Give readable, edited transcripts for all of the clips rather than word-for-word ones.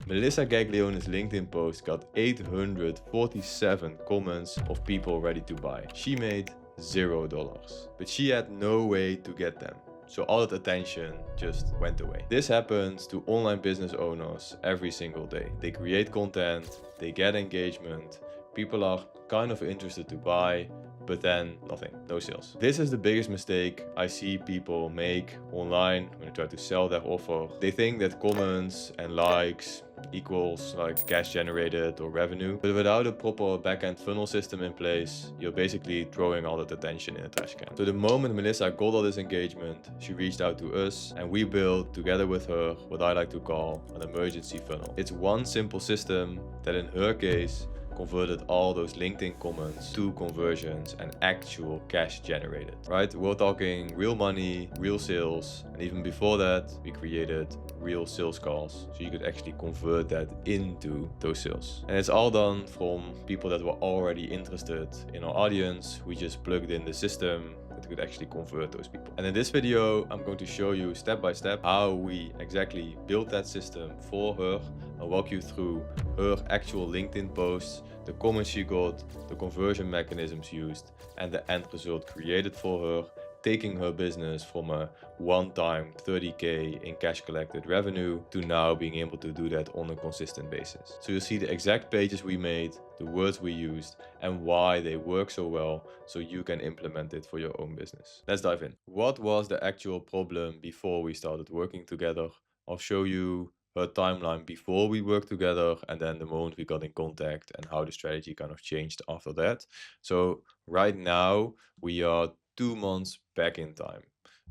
Melissa Gaglione's LinkedIn post got 847 comments of people ready to buy. She made $0, but she had no way to get them. So all that attention just went away. This happens to online business owners every single day. They create content, they get engagement, people are kind of interested to buy, but then nothing, no sales. This is the biggest mistake I see people make online when they try to sell their offer. They think that comments and likes equals like cash generated or revenue, but without a proper backend funnel system in place, you're basically throwing all that attention in a trash can. So the moment Melissa got all this engagement, she reached out to us and we built together with her what I like to call an emergency funnel. It's one simple system that in her case converted all those LinkedIn comments to conversions and actual cash generated, right? We're talking real money, real sales, and even before that, we created real sales calls so you could actually convert that into those sales. And it's all done from people that were already interested in our audience. We just plugged in the system that could actually convert those people. And in this video, I'm going to show you step by step how we exactly built that system for her. I'll walk you through her actual LinkedIn posts, the comments she got, the conversion mechanisms used, and the end result created for her, taking her business from a one-time 30K in cash collected revenue to now being able to do that on a consistent basis. So you'll see the exact pages we made, the words we used, and why they work so well so you can implement it for your own business. Let's dive in. What was the actual problem before we started working together? I'll show you her timeline before we worked together and then the moment we got in contact and how the strategy kind of changed after that. So right now we are 2 months back in time.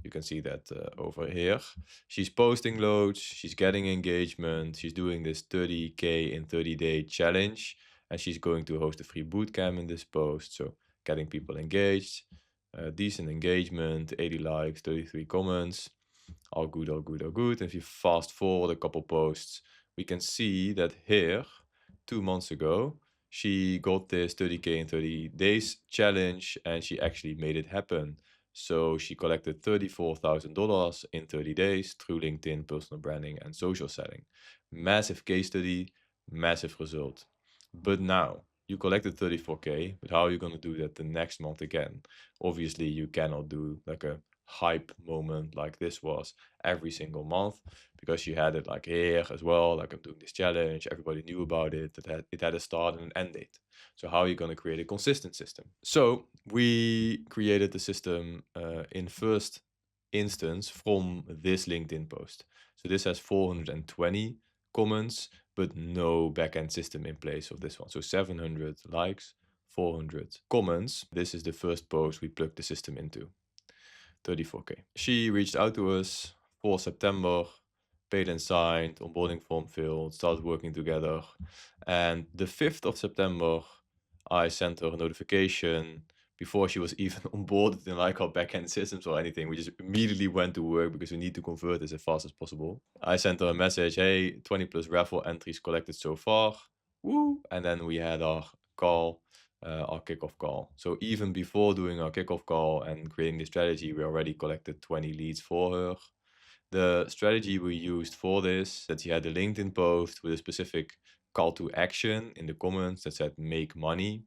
You can see that over here. She's posting loads, she's getting engagement, she's doing this 30K in 30-day challenge, and she's going to host a free bootcamp in this post. So getting people engaged, decent engagement, 80 likes, 33 comments. All good, all good, all good. And if you fast forward a couple posts, we can see that here, 2 months ago, she got this 30K in 30 days challenge and she actually made it happen. So she collected $34,000 in 30 days through LinkedIn, personal branding, and social selling. Massive case study, massive result. But now you collected 34K, but how are you going to do that the next month again? Obviously, you cannot do like a hype moment like this was every single month because you had it like here as well, like I'm doing this challenge, everybody knew about it, it had a start and an end date. So how are you going to create a consistent system? So we created the system in first instance from this LinkedIn post. So this has 420 comments but no backend system in place of this one. So 700 likes, 400 comments. This is the first post we plugged the system into. 34K. She reached out to us for September, paid and signed, onboarding form filled, started working together. And the 5th of September, I sent her a notification before she was even onboarded in like our backend systems or anything. We just immediately went to work because we need to convert this as fast as possible. I sent her a message, hey, 20 plus raffle entries collected so far. Woo! And then we had our call. Our kickoff call. So even before doing our kickoff call and creating the strategy, we already collected 20 leads for her. The strategy we used for this, that she had a LinkedIn post with a specific call to action in the comments that said make money.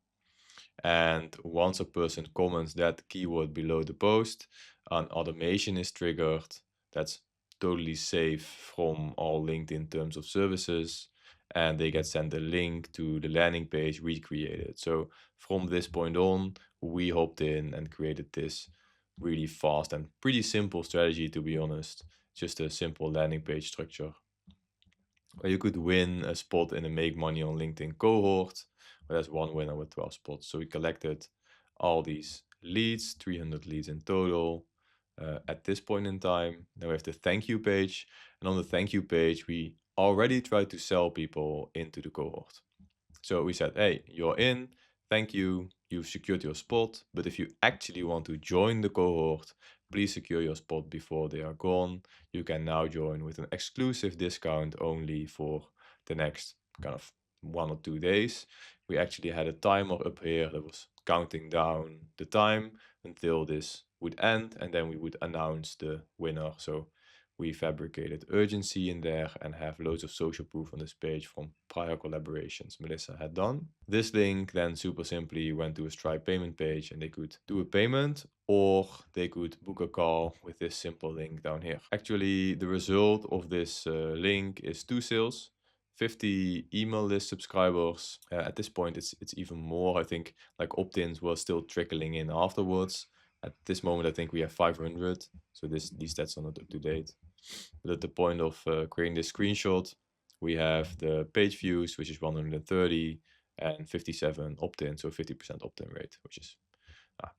And once a person comments that keyword below the post, an automation is triggered. That's totally safe from all LinkedIn terms of services. And they get sent a link to the landing page recreated. So from this point on, we hopped in and created this really fast and pretty simple strategy, to be honest. Just a simple landing page structure where you could win a spot in a make money on LinkedIn cohort. Well, there's one winner with 12 spots. So we collected all these leads, 300 leads in total at this point in time. Then we have the thank you page. And on the thank you page, we already tried to sell people into the cohort. So we said, hey, you're in, thank you, you've secured your spot. But if you actually want to join the cohort, please secure your spot before they are gone. You can now join with an exclusive discount only for the next kind of 1 or 2 days. We actually had a timer up here that was counting down the time until this would end, and then we would announce the winner. So We fabricated urgency in there and have loads of social proof on this page from prior collaborations Melissa had done. This link then super simply went to a Stripe payment page and they could do a payment or they could book a call with this simple link down here. Actually, the result of this link is 2 sales. 50 email list subscribers. At this point, it's even more. I think like opt-ins were still trickling in afterwards. At this moment, I think we have 500. So these stats are not up to date. But at the point of creating this screenshot, we have the page views, which is 130, and 57 opt-in, so 50% opt-in rate, which is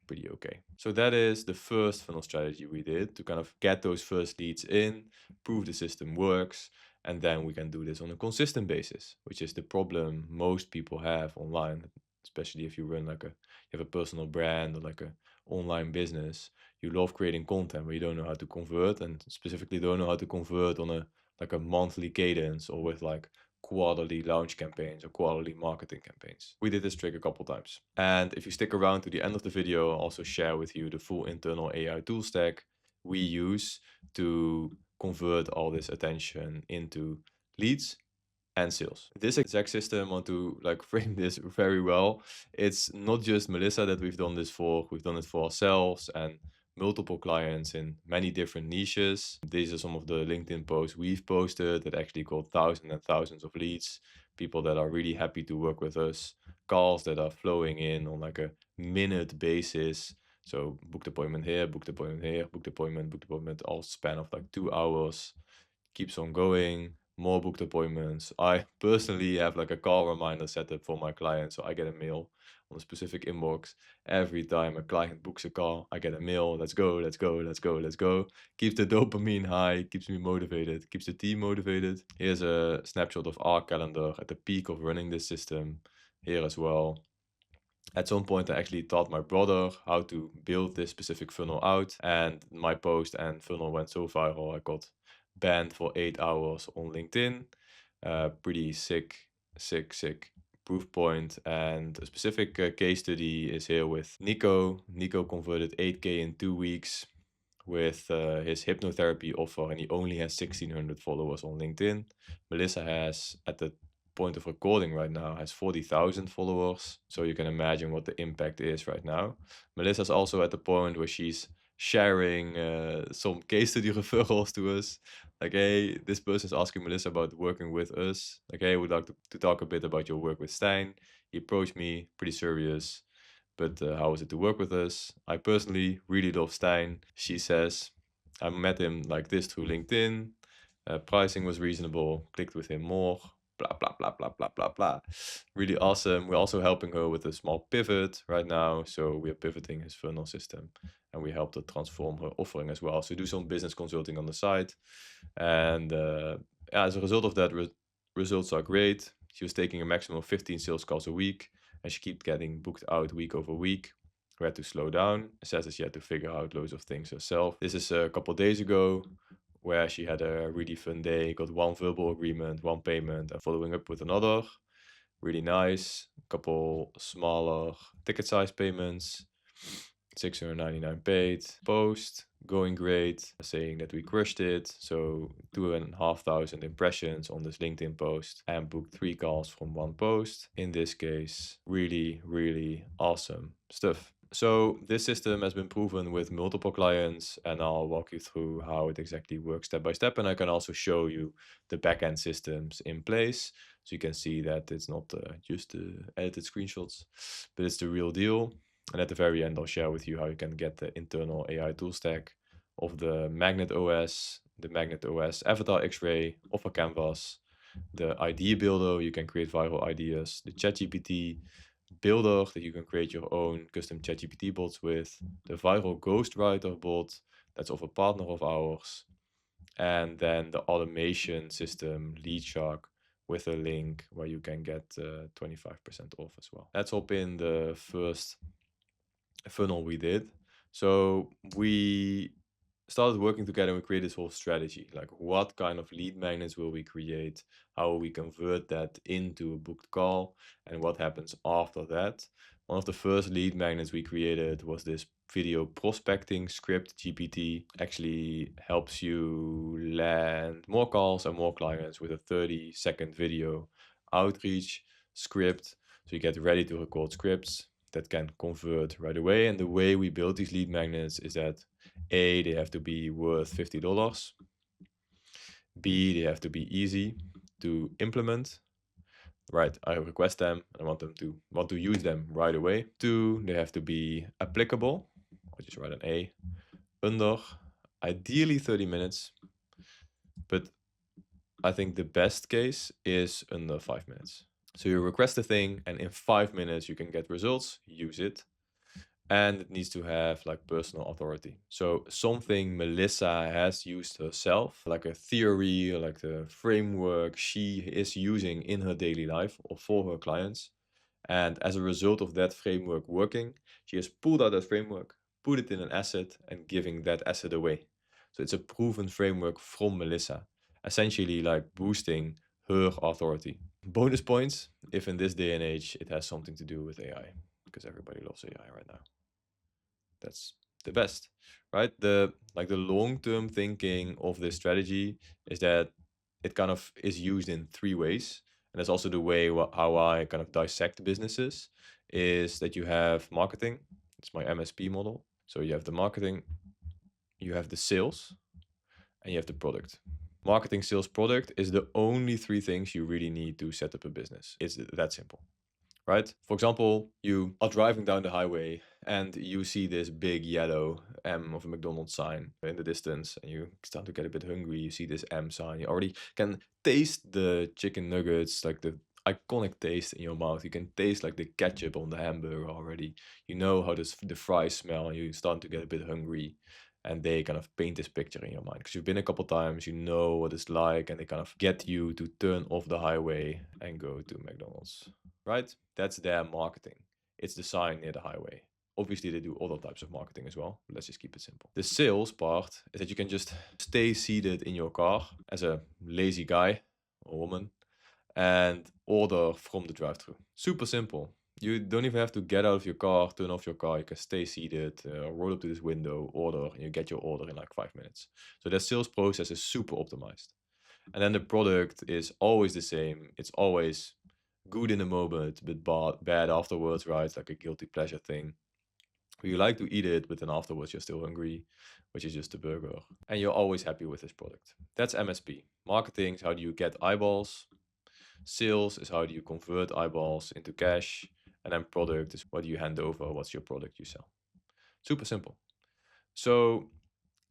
pretty okay. So that is the first funnel strategy we did to kind of get those first leads in, prove the system works, and then we can do this on a consistent basis, which is the problem most people have online, especially if you run like you have a personal brand or like a online business. You love creating content, but you don't know how to convert, and specifically don't know how to convert on a monthly cadence or with like quarterly launch campaigns or quarterly marketing campaigns. We did this trick a couple times. And if you stick around to the end of the video, I'll also share with you the full internal AI tool stack we use to convert all this attention into leads and sales. This exact system, I want to like frame this very well. It's not just Melissa that we've done this for. We've done it for ourselves and multiple clients in many different niches. These are some of the LinkedIn posts we've posted that actually got thousands and thousands of leads, people that are really happy to work with us, calls that are flowing in on like a minute basis. So booked appointment here, booked appointment here, booked appointment, all span of like 2 hours, keeps on going, more booked appointments. I personally have like a call reminder set up for my clients, so I get a mail on a specific inbox every time a client books a call. I get a mail. Let's go, let's go, let's go, let's go. Keeps the dopamine high, keeps me motivated, keeps the team motivated. Here's a snapshot of our calendar at the peak of running this system here as well. At some point, I actually taught my brother how to build this specific funnel out, and my post and funnel went so viral. I got banned for 8 hours on LinkedIn. Pretty sick proof point. And a specific case study is here with Nico. Nico converted 8K in 2 weeks with his hypnotherapy offer, and he only has 1,600 followers on LinkedIn. Melissa has, at the point of recording right now, has 40,000 followers. So you can imagine what the impact is right now. Melissa's also at the point where she's sharing some case study referrals to us. Like, hey, this person is asking Melissa about working with us. Like, hey, I would like to talk a bit about your work with Stijn. He approached me, pretty serious. But how was it to work with us? I personally really love Stijn. She says, I met him like this through LinkedIn. Pricing was reasonable, clicked with him more, blah, blah, blah, blah, blah, blah, blah. Really awesome. We're also helping her with a small pivot right now. So we're pivoting his funnel system and we helped her transform her offering as well. So do some business consulting on the side. And as a result of that, results are great. She was taking a maximum of 15 sales calls a week and she kept getting booked out week over week. We had to slow down. It says that she had to figure out loads of things herself. This is a couple of days ago where she had a really fun day, got one verbal agreement, one payment, and following up with another. Really nice. A couple smaller ticket size payments. 699 paid. Post going great, saying that we crushed it. So 2,500 impressions on this LinkedIn post and booked 3 calls from 1 post. In this case, really, really awesome stuff. So this system has been proven with multiple clients and I'll walk you through how it exactly works step by step. And I can also show you the backend systems in place. So you can see that it's not just edited screenshots, but it's the real deal. And at the very end, I'll share with you how you can get the internal AI tool stack of the Magnet OS, the Magnet OS Avatar X-Ray, of a Canvas, the idea builder, you can create viral ideas, the ChatGPT builder that you can create your own custom ChatGPT bots with, the viral ghostwriter bot that's of a partner of ours, and then the automation system LeadShark with a link where you can get 25% off as well. Let's hop in the first funnel we did. So we started working together and we created this whole strategy. Like, what kind of lead magnets will we create? How will we convert that into a booked call? And what happens after that? One of the first lead magnets we created was this video prospecting script, GPT, actually helps you land more calls and more clients with a 30-second video outreach script. So you get ready to record scripts that can convert right away. And the way we build these lead magnets is that A, they have to be worth $50. B, they have to be easy to implement. Right, I request them. I want them to want to use them right away. 2, they have to be applicable. I'll just write an A. Under, ideally 30 minutes. But I think the best case is under 5 minutes. So you request a thing and in 5 minutes you can get results, use it. And it needs to have like personal authority. So something Melissa has used herself, like a theory or like the framework she is using in her daily life or for her clients. And as a result of that framework working, she has pulled out that framework, put it in an asset and giving that asset away. So it's a proven framework from Melissa, essentially like boosting her authority. Bonus points if in this day and age it has something to do with AI, because everybody loves AI right now. That's the best, right? The long-term thinking of this strategy is that it kind of is used in 3 ways. And that's also the way how I kind of dissect businesses, is that you have marketing. It's my MSP model. So you have the marketing, you have the sales, and you have the product. Marketing, sales, product is the only 3 things you really need to set up a business. It's that simple. Right? For example, you are driving down the highway and you see this big yellow M of a McDonald's sign in the distance and you start to get a bit hungry. You see this M sign. You already can taste the chicken nuggets, like the iconic taste in your mouth. You can taste like the ketchup on the hamburger already. You know how the fries smell and you start to get a bit hungry. And they kind of paint this picture in your mind because you've been a couple times, you know what it's like, and they kind of get you to turn off the highway and go to McDonald's. Right? That's their marketing. It's the sign near the highway. Obviously, they do other types of marketing as well. But let's just keep it simple. The sales part is that you can just stay seated in your car as a lazy guy or woman and order from the drive-thru. Super simple. You don't even have to get out of your car, turn off your car. You can stay seated, roll up to this window, order, and you get your order in like 5 minutes. So that sales process is super optimized. And then the product is always the same. It's always good in the moment, but bad afterwards, right? It's like a guilty pleasure thing. You like to eat it, but then afterwards you're still hungry, which is just a burger. And you're always happy with this product. That's MSP. Marketing is how do you get eyeballs. Sales is how do you convert eyeballs into cash. And then product is what do you hand over, what's your product you sell. Super simple. So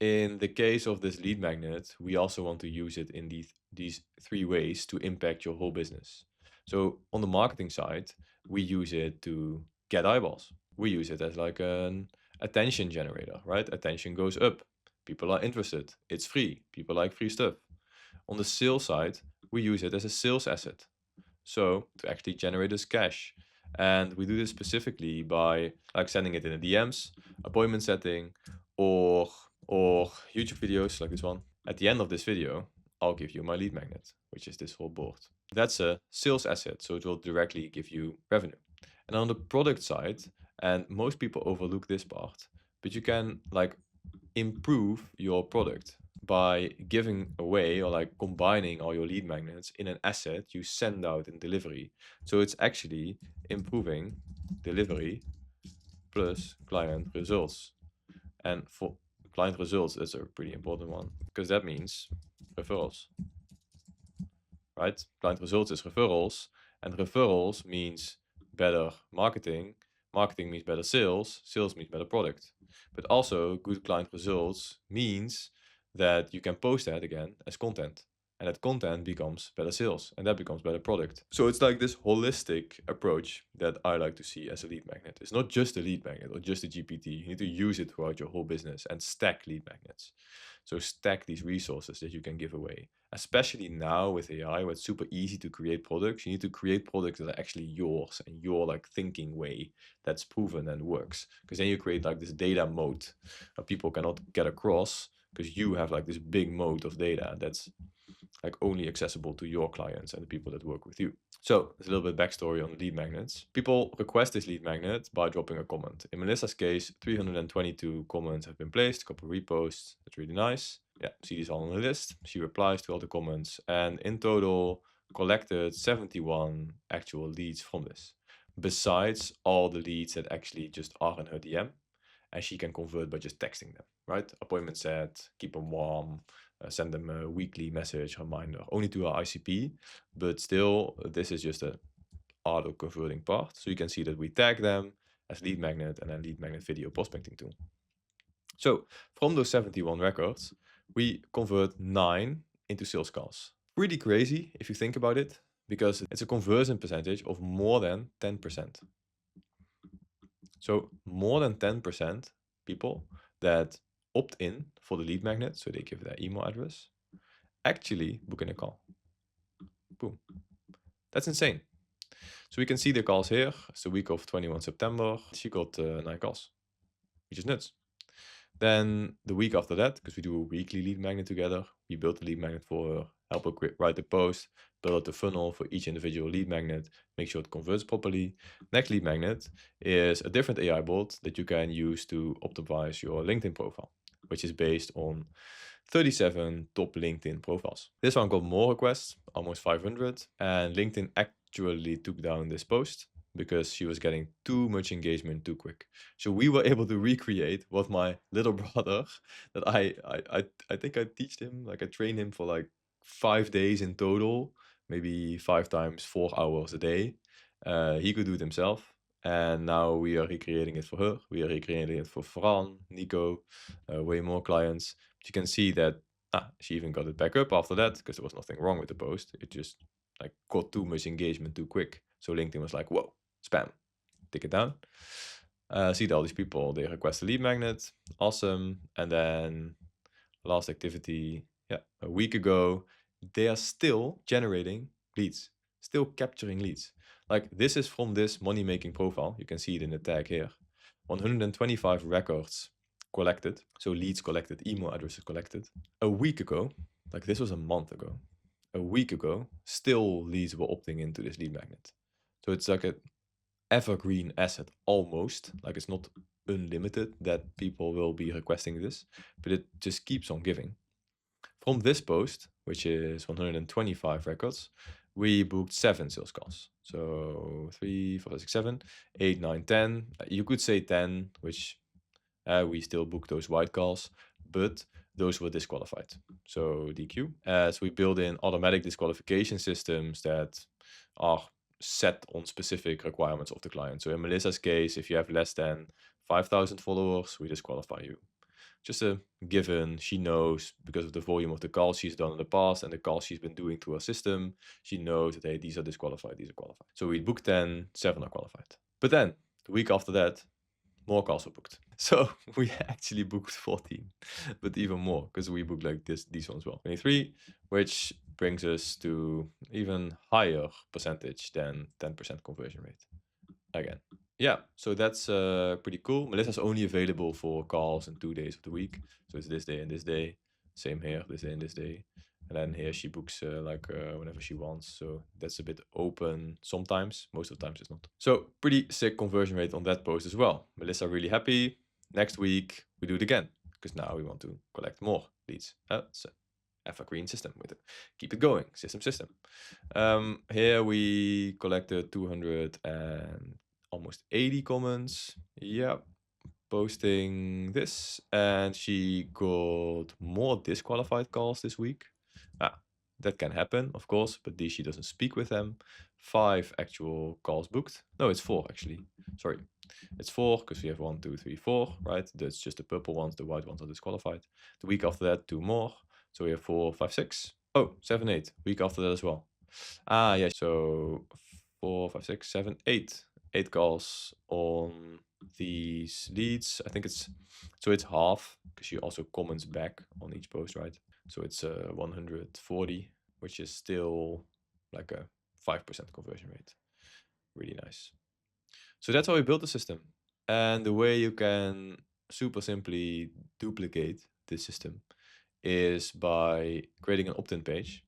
in the case of this lead magnet, we also want to use it in these 3 ways to impact your whole business. So on the marketing side, we use it to get eyeballs. We use it as like an attention generator, right? Attention goes up. People are interested. It's free. People like free stuff. On the sales side, we use it as a sales asset. So to actually generate us cash. And we do this specifically by like sending it in the DMs, appointment setting, or YouTube videos like this one. At the end of this video, I'll give you my lead magnet, which is this whole board. That's a sales asset, so it will directly give you revenue. And on the product side, and most people overlook this part, but you can like improve your product by giving away or like combining all your lead magnets in an asset you send out in delivery. So it's actually improving delivery plus client results. And for client results, that's a pretty important one because that means referrals, right? Client results is referrals, and referrals means better marketing. Marketing means better sales. Sales means better product. But also, good client results means that you can post that again as content. And that content becomes better sales, and that becomes better product. So it's like this holistic approach that I like to see as a lead magnet. It's not just a lead magnet or just a GPT. You need to use it throughout your whole business and stack lead magnets. So stack these resources that you can give away. Especially now with AI, where it's super easy to create products, you need to create products that are actually yours and your like thinking way that's proven and works. Because then you create like this data moat that people cannot get across because you have like this big moat of data that's like only accessible to your clients and the people that work with you. So there's a little bit backstory on lead magnets. People request this lead magnet by dropping a comment. In Melissa's case, 322 comments have been placed, a couple reposts. That's really nice. Yeah, see these all on the list. She replies to all the comments, and in total collected 71 actual leads from this, besides all the leads that actually just are in her DM, and she can convert by just texting them, right? Appointment set, keep them warm, send them a weekly message reminder, only to our ICP, but still, this is just a auto converting part. So you can see that we tag them as lead magnet and then lead magnet video prospecting tool. So from those 71 records, we convert 9 into sales calls. Pretty crazy if you think about it, because it's a conversion percentage of more than 10%. So more than 10% people that opt in for the lead magnet, so they give their email address, actually book in a call. Boom. That's insane. So we can see the calls here. It's the week of 21 September. She got 9 calls, which is nuts. Then the week after that, because we do a weekly lead magnet together, we built the lead magnet for her, help her write the post, build out the funnel for each individual lead magnet, make sure it converts properly. Next lead magnet is a different AI bot that you can use to optimize your LinkedIn profile, which is based on 37 top LinkedIn profiles. This one got more requests, almost 500, and LinkedIn actually took down this post because she was getting too much engagement too quick. So we were able to recreate what my little brother, that I think I teach him, like I trained him for like 5 days in total, maybe 5 times 4 hours a day. He could do it himself. And now we are recreating it for her. We are recreating it for Fran, Nico, way more clients. But you can see that she even got it back up after that because there was nothing wrong with the post. It just like got too much engagement too quick. So LinkedIn was like, whoa, spam, take it down. See all these people, they request a lead magnet. Awesome. And then last activity, a week ago, they are still generating leads, still capturing leads. Like this is from this money-making profile. You can see it in the tag here. 125 records collected. So leads collected, email addresses collected. A week ago, like this was a month ago, a week ago, still leads were opting into this lead magnet. So it's like a evergreen asset almost, like it's not unlimited that people will be requesting this, but it just keeps on giving. From this post, which is 125 records, we booked 7 sales calls. So 3, 4, 5, 6, 7, 8, 9, 10. You could say 10, which we still booked those white calls, but those were disqualified. So DQ. So we build in automatic disqualification systems that are set on specific requirements of the client. So in Melissa's case, if you have less than 5,000 followers, we disqualify you. Just a given. She knows because of the volume of the calls she's done in the past and the calls she's been doing through her system. She knows that, hey, these are disqualified, these are qualified. So we booked 10, 7 are qualified. But then the week after that, more calls were booked. So we actually booked 14, but even more because we booked like these ones as well. 23, which brings us to even higher percentage than 10% conversion rate. Again. Yeah, so that's pretty cool. Melissa's only available for calls in 2 days of the week. So it's this day and this day. Same here, this day and this day. And then here she books whenever she wants. So that's a bit open sometimes. Most of the times it's not. So pretty sick conversion rate on that post as well. Melissa really happy. Next week we do it again because now we want to collect more leads. It's a evergreen system with it. Keep it going, system. Here we collected 200 and almost 80 comments. Yeah, posting this, and she got more disqualified calls this week. That can happen, of course, but she doesn't speak with them. 5 actual calls booked. No, it's 4 actually. Sorry, it's 4 because we have 1, 2, 3, 4, right? That's just the purple ones. The white ones are disqualified. The week after that, 2 more. So we have 4, 5, 6. Oh, 7, 8. Week after that as well. Yeah. So 4, 5, 6, 7, 8. 8 calls on these leads. I think it's half because she also comments back on each post, right? So it's 140, which is still like a 5% conversion rate. Really nice. So that's how we built the system. And the way you can super simply duplicate this system is by creating an opt-in page.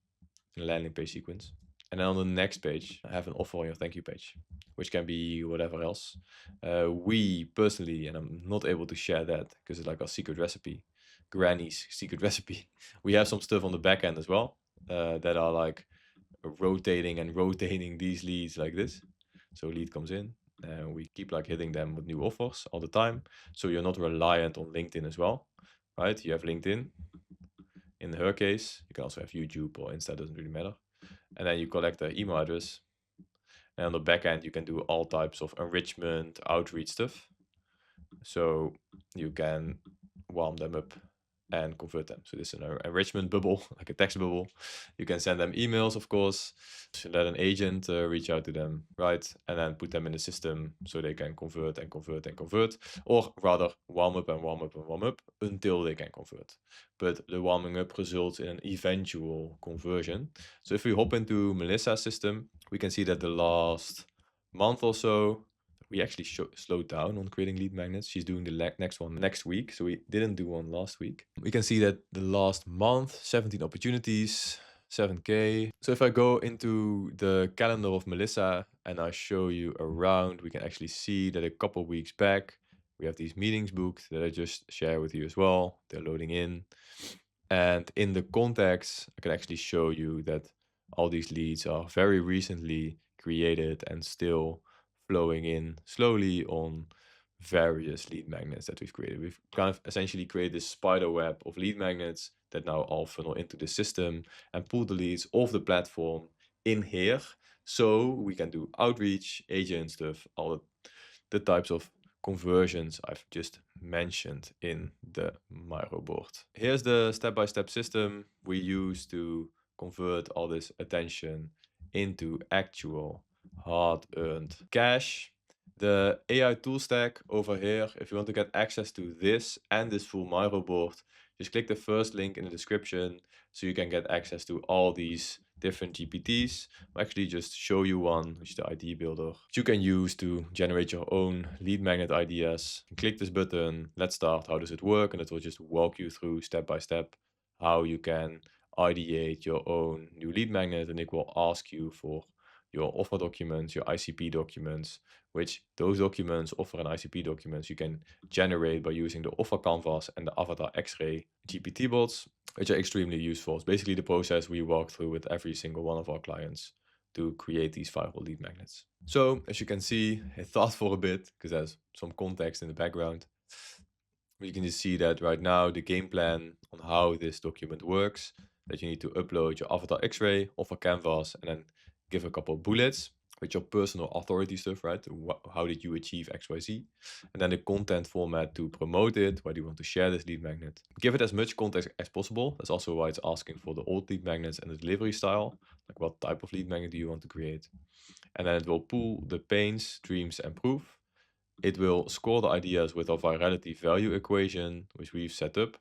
in a landing page sequence. And then on the next page, I have an offer on your thank you page, which can be whatever else. We personally, and I'm not able to share that because it's like our secret recipe, Granny's secret recipe. We have some stuff on the back end as well that are like rotating and rotating these leads like this. So lead comes in and we keep like hitting them with new offers all the time. So you're not reliant on LinkedIn as well, right? You have LinkedIn. In her case, you can also have YouTube or Insta, doesn't really matter. And then you collect their email address. And on the back end, you can do all types of enrichment, outreach stuff. So you can warm them up and convert them. So this is an enrichment bubble, like a text bubble. You can send them emails, of course. So let an agent reach out to them, right? And then put them in the system so they can convert and convert and convert, or rather warm up and warm up and warm up until they can convert. But the warming up results in an eventual conversion. So if we hop into Melissa's system, we can see that the last month or so, we actually slowed down on creating lead magnets. She's doing the next one next week. So we didn't do one last week. We can see that the last month, 17 opportunities, 7K. So if I go into the calendar of Melissa and I show you around, we can actually see that a couple weeks back, we have these meetings booked that I just share with you as well. They're loading in. And in the context, I can actually show you that all these leads are very recently created and still flowing in slowly on various lead magnets that we've created. We've kind of essentially created this spider web of lead magnets that now all funnel into the system and pull the leads off the platform in here. So we can do outreach, agent stuff, all the types of conversions I've just mentioned in the Miro board. Here's the step-by-step system we use to convert all this attention into actual hard-earned cash. The AI tool stack over here, if you want to get access to this and this full Miro board, just click the first link in the description so you can get access to all these different GPTs. I'll actually just show you one, which is the ID builder, which you can use to generate your own lead magnet ideas. Click this button, let's start, how does it work? And it will just walk you through step by step how you can ideate your own new lead magnet, and it will ask you for your offer documents, your ICP documents, which those documents, offer and ICP documents, you can generate by using the offer canvas and the avatar X-ray GPT bots, which are extremely useful. It's basically the process we walk through with every single one of our clients to create these viral lead magnets. So as you can see, I thought for a bit because there's some context in the background. You can just see that right now the game plan on how this document works, that you need to upload your avatar X-ray, offer canvas, and then give a couple of bullets with your personal authority stuff, right? How did you achieve XYZ? And then the content format to promote it, why do you want to share this lead magnet? Give it as much context as possible. That's also why it's asking for the old lead magnets and the delivery style, like what type of lead magnet do you want to create? And then it will pull the pains, dreams, and proof. It will score the ideas with our virality value equation, which we've set up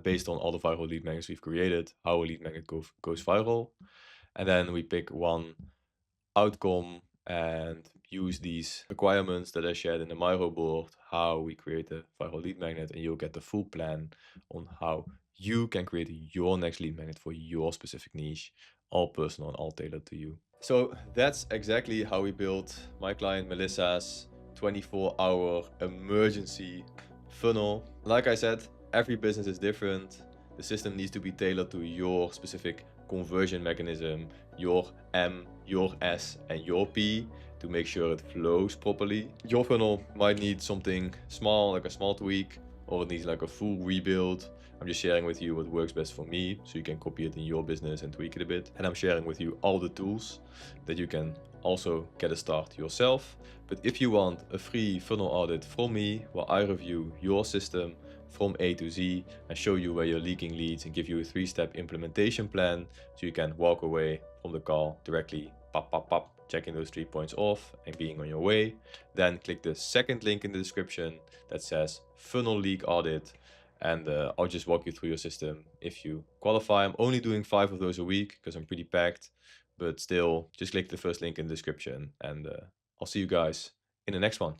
based on all the viral lead magnets we've created, how a lead magnet goes viral. And then we pick one outcome and use these requirements that I shared in the Miro board, how we create a viral lead magnet, and you'll get the full plan on how you can create your next lead magnet for your specific niche, all personal and all tailored to you. So that's exactly how we built my client Melissa's 24-hour emergency funnel. Like I said, every business is different. The system needs to be tailored to your specific conversion mechanism, your M, your S, and your P to make sure it flows properly. Your funnel might need something small, like a small tweak, or it needs like a full rebuild. I'm just sharing with you what works best for me so you can copy it in your business and tweak it a bit. And I'm sharing with you all the tools that you can also get a start yourself. But if you want a free funnel audit from me, where I review your system from A to Z and show you where you're leaking leads and give you a 3-step implementation plan so you can walk away from the call directly, checking those 3 points off and being on your way, then click the second link in the description that says funnel leak audit, and I'll just walk you through your system if you qualify. I'm only doing 5 of those a week because I'm pretty packed, but still just click the first link in the description, and I'll see you guys in the next one.